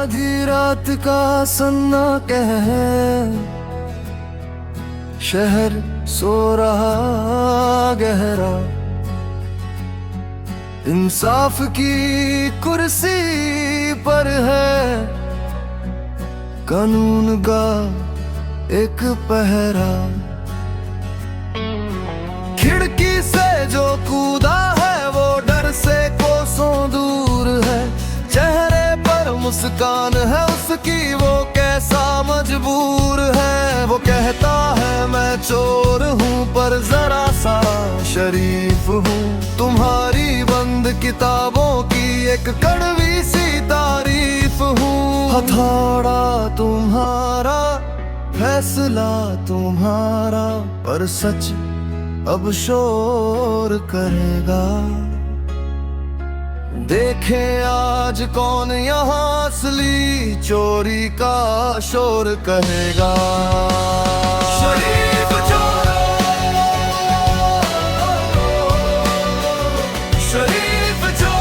आधी रात का सन्ना कह, शहर सो रहा गहरा, इंसाफ की कुर्सी पर है कानून का एक पहरा। खिड़की से जो कूदा है वो डर से कोसों दूर है, चेहरे पर मुस्कान है उसकी, वो कैसा मजबूर है। वो कहता है मैं चोर हूँ पर जरा सा शरीफ हूँ, तुम्हारी बंद किताबों की एक कड़वी सी तारीफ हूँ। हथौड़ा तुम्हारा, फैसला तुम्हारा, पर सच अब शोर करेगा। देखें आज कौन यहाँ असली चोरी का शोर कहेगा। शरीफ चोरों, शरीफ चोरों।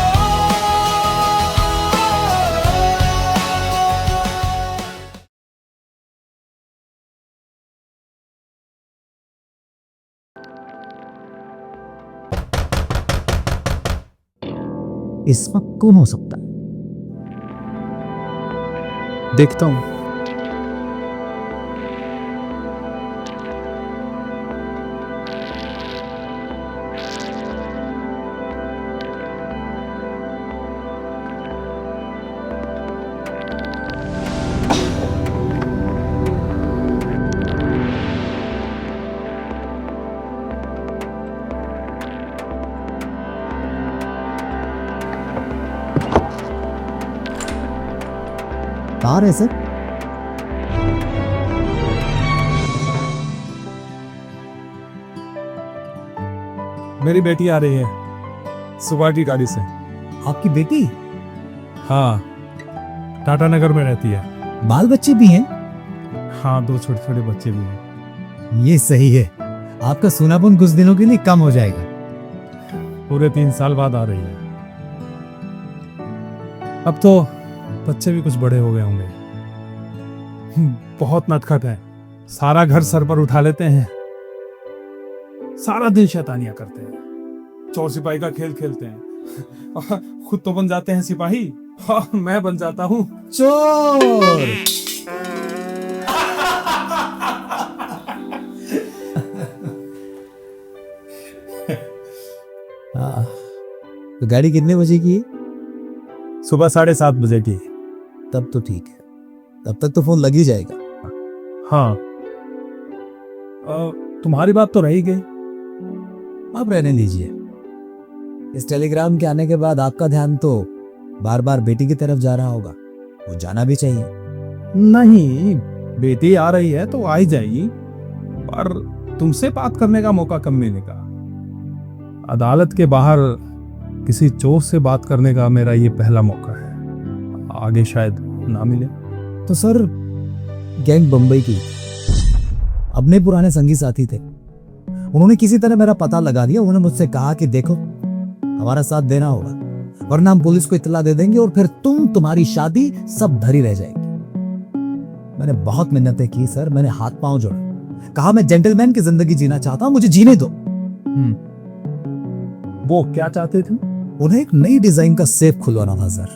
इस वक्त कौन हो सकता है? देखता हूं। कार है सर? मेरी बेटी आ रही है सुबह की गाड़ी से। आपकी बेटी? हाँ, टाटा नगर में रहती है। बाल बच्चे भी हैं? हाँ, 2 छोटे छोटे बच्चे भी हैं। ये सही है, आपका सूनापन कुछ दिनों के लिए कम हो जाएगा। पूरे 3 साल बाद आ रही है। अब तो बच्चे भी कुछ बड़े हो गए होंगे। बहुत नटखट है, सारा घर सर पर उठा लेते हैं, सारा दिन शैतानियां करते हैं, चोर सिपाही का खेल खेलते हैं और खुद तो बन जाते हैं सिपाही और मैं बन जाता हूँ चोर। हाँ, तो गाड़ी कितने बजे की है? सुबह 7:30 बजे की। तब तो ठीक है, तब तक तो फोन लग ही जाएगा। हाँ, तुम्हारी बात तो रही गई। आप रहने दीजिए। इस टेलीग्राम के आने के बाद आपका ध्यान तो बार बार बेटी की तरफ जा रहा होगा, वो जाना भी चाहिए। नहीं, बेटी आ रही है तो आ ही जाएगी, पर तुमसे बात करने का मौका कम मिलेगा। अदालत के बाहर किसी चोर से बात करने का मेरा ये पहला मौका है, आगे शायद ना मिले। तो सर, गैंग बंबई की अपने पुराने संगी साथी थे, उन्होंने किसी तरह मेरा पता लगा दिया। उन्होंने मुझसे कहा कि देखो, हमारा साथ देना होगा वरना हम पुलिस को इत्तला दे देंगे और फिर तुम्हारी शादी सब धरी रह जाएगी। मैंने बहुत मिन्नतें की सर, मैंने हाथ पांव जोड़े, कहा मैं जेंटलमैन की जिंदगी जीना चाहता हूं, मुझे जीने दो। वो क्या चाहते थे? उन्हें एक नई डिजाइन का सेफ खुलवाना था सर,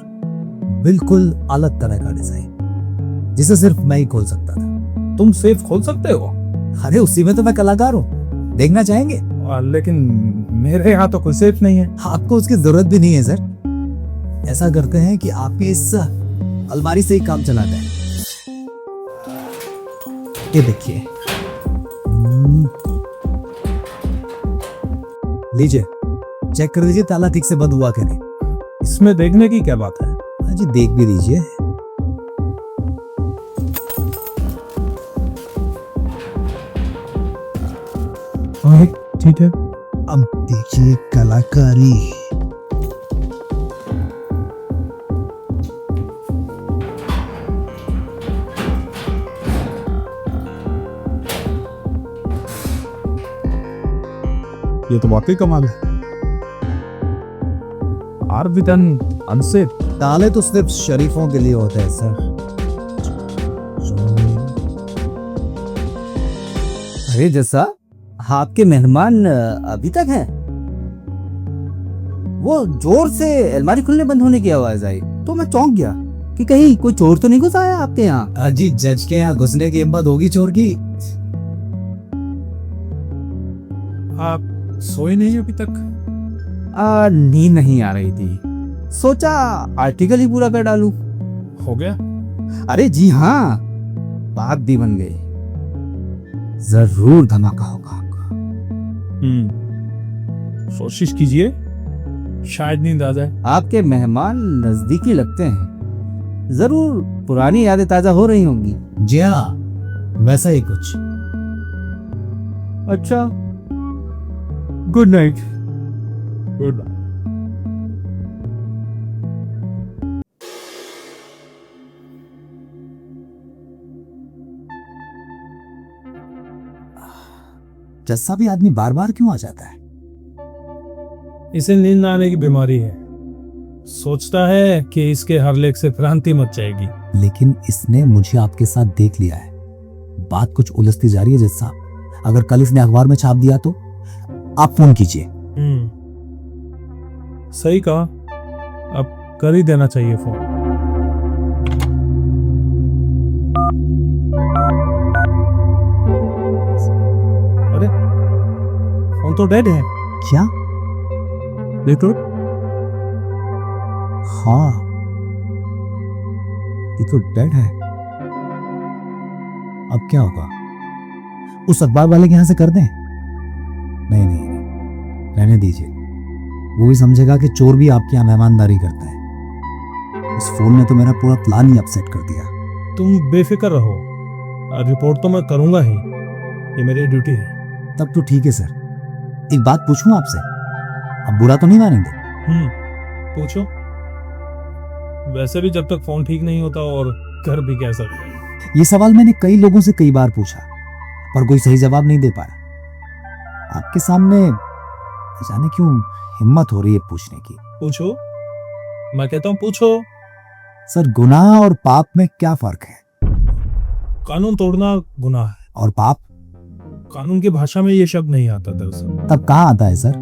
बिल्कुल अलग तरह का डिजाइन, जिसे सिर्फ मैं ही खोल सकता था। तुम सेफ खोल सकते हो? अरे उसी में तो मैं कलाकार हूँ, देखना चाहेंगे? लेकिन मेरे यहाँ तो कोई सेफ नहीं है। आपको उसकी जरूरत भी नहीं है सर। ऐसा करते हैं कि आपकी इस अलमारी से ही काम चलाते हैं। ये देखिए, लीजिए, चेक कर लीजिए ताला ठीक से बंद हुआ कि नहीं। इसमें देखने की क्या बात है? हाँ जी, देख भी लीजिए। ठीक है। अब देखिए कलाकारी। ये तो वाकई कमाल है। R be done unsafe. ताले तो सिर्फ शरीफों के लिए होते हैं सर। अरे जैसा आपके मेहमान अभी तक हैं? वो जोर से अलमारी खुलने बंद होने की आवाज आई तो मैं चौंक गया कि कहीं कोई चोर तो नहीं घुस आया आपके यहाँ। अजी जज के यहाँ घुसने की हिम्मत होगी चोर की? आप सोए नहीं अभी तक? नींद नहीं आ रही थी, सोचा आर्टिकल ही पूरा कर डालूं। हो गया? अरे जी हाँ, बात भी बन गई। जरूर धमाका होगा आपका। कोशिश कीजिए, शायद नींद आ जाए। आपके मेहमान नजदीकी लगते हैं, जरूर पुरानी यादें ताजा हो रही होंगी। जी हाँ, वैसा ही कुछ। अच्छा, गुड नाइट। Good night. जैसा भी आदमी बार बार क्यों आ जाता है? इसे नींद न आने की बीमारी है। सोचता है कि इसके हर लेख से क्रांति मच जाएगी। लेकिन इसने मुझे आपके साथ देख लिया है। बात कुछ उलझती जा रही है जज साहब। अगर कल इसने अखबार में छाप दिया तो आप फोन कीजिए। सही कहा, अब कर ही देना चाहिए फोन। अरे फोन तो डेड है। क्या? देखो, हाँ, ये तो डेड है। अब क्या होगा? उस अखबार वाले के यहां से कर दें? नहीं नहीं नहीं, रहने दीजिए। वो भी समझेगा कि चोर भी आपके यहाँ मेहमानदारी करता है। इस फोन ने तो मेरा पूरा प्लान ही अपसेट कर दिया। तुम बेफिक्र रहो, रिपोर्ट तो मैं करूंगा ही, ये मेरी ड्यूटी है। तब तो ठीक है सर। एक बात पूछूं आपसे, आप बुरा तो नहीं मानेंगे? पूछो। वैसे भी जब तक फोन ठीक नहीं होता और कर भी कैसा। ये सवाल मैंने कई लोगों से कई बार पूछा, पर कोई सही जवाब नहीं दे पाया। आपके सामने जाने क्यों हिम्मत हो रही है पूछने की। पूछो, मैं कहता हूँ पूछो। सर, गुनाह और पाप में क्या फर्क है? कानून तोड़ना गुनाह है। और पाप? कानून की भाषा में ये शब्द नहीं आता दरअसल। तब कहाँ आता है सर?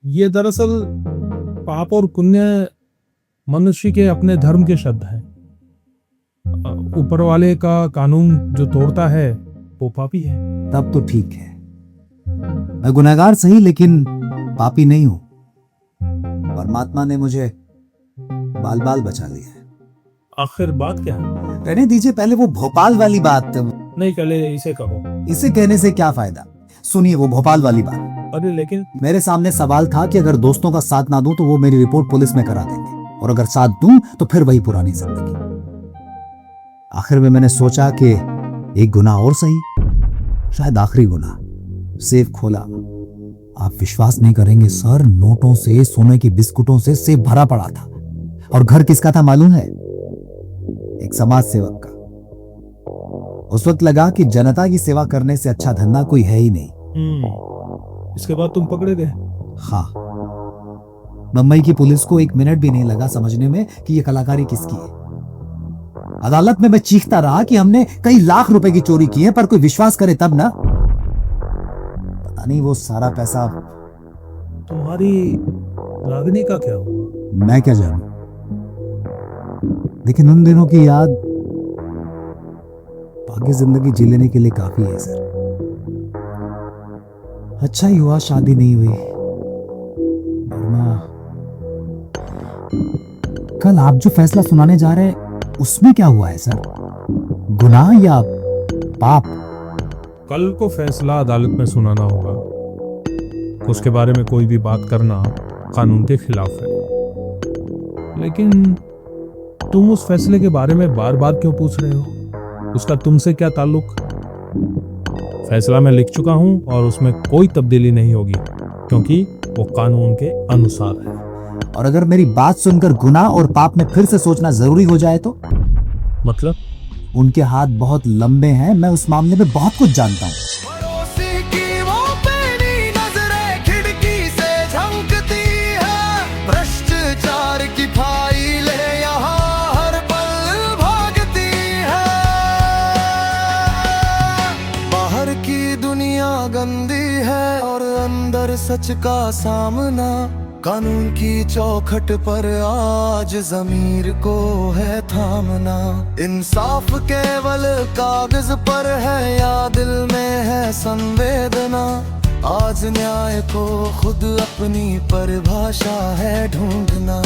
ये दरअसल पाप और पुण्य मनुष्य के अपने धर्म के शब्द हैं। ऊपर वाले का कानून जो तोड़ता है वो पापी है। तब तो ठीक है। मैं गुनहगार सही, लेकिन पापी नहीं हूं। परमात्मा ने मुझे बाल बाल बचा लिया है। आखिर बात क्या है? रहने दीजिए, पहले वो भोपाल वाली बात। नहीं, पहले इसे कहो। इसे कहने से क्या फायदा? सुनिए वो भोपाल वाली बात। अरे लेकिन मेरे सामने सवाल था कि अगर दोस्तों का साथ ना दूं तो वो मेरी रिपोर्ट पुलिस में करा देंगे, और अगर साथ दूं तो फिर वही पुरानी जिंदगी। आखिर में मैंने सोचा कि एक गुनाह और सही, शायद आखिरी गुनाह। सेफ खोला। आप विश्वास नहीं करेंगे सर, नोटों से, सोने की बिस्कुटों से सेफ भरा पड़ा था। और घर किसका था मालूम है? एक समाज सेवक का। उस वक्त लगा कि जनता की सेवा करने से अच्छा धंधा कोई है ही नहीं। इसके बाद तुम पकड़े गए? हाँ, मुंबई की पुलिस को 1 मिनट भी नहीं लगा समझने में कि यह कलाकारी किसकी है। अदालत में मैं चीखता रहा कि हमने कई लाख रुपए की चोरी की है, पर कोई विश्वास करे तब ना। पता नहीं वो सारा पैसा। तुम्हारी रागिनी का क्या हुआ? मैं क्या जानूं, लेकिन उन दिनों की याद बाकी जिंदगी जी लेने के लिए काफी है सर। अच्छा ही हुआ शादी नहीं हुई, वरना कल आप जो फैसला सुनाने जा रहे हैं उसमें क्या हुआ है सर? गुनाह या पाप? कल को फैसला अदालत में सुनाना होगा। उसके बारे में कोई भी बात करना कानून के खिलाफ है। लेकिन तुम उस फैसले के बारे में बार बार क्यों पूछ रहे हो? उसका तुमसे क्या ताल्लुक? फैसला मैं लिख चुका हूं और उसमें कोई तब्दीली नहीं होगी, क्योंकि वो कानून के अनुसार है। और अगर मेरी बात सुनकर गुनाह और पाप में फिर से सोचना जरूरी हो जाए तो? मतलब? उनके हाथ बहुत लंबे हैं, मैं उस मामले में बहुत कुछ जानता हूँ। पड़ोसी की वो पैनी नजरें खिड़की से झलकती है, भ्रष्टाचार सच का सामना। कानून की चौखट पर आज ज़मीर को है थामना। इंसाफ केवल कागज पर है या दिल में है संवेदना। आज न्याय को खुद अपनी परिभाषा है ढूंढना।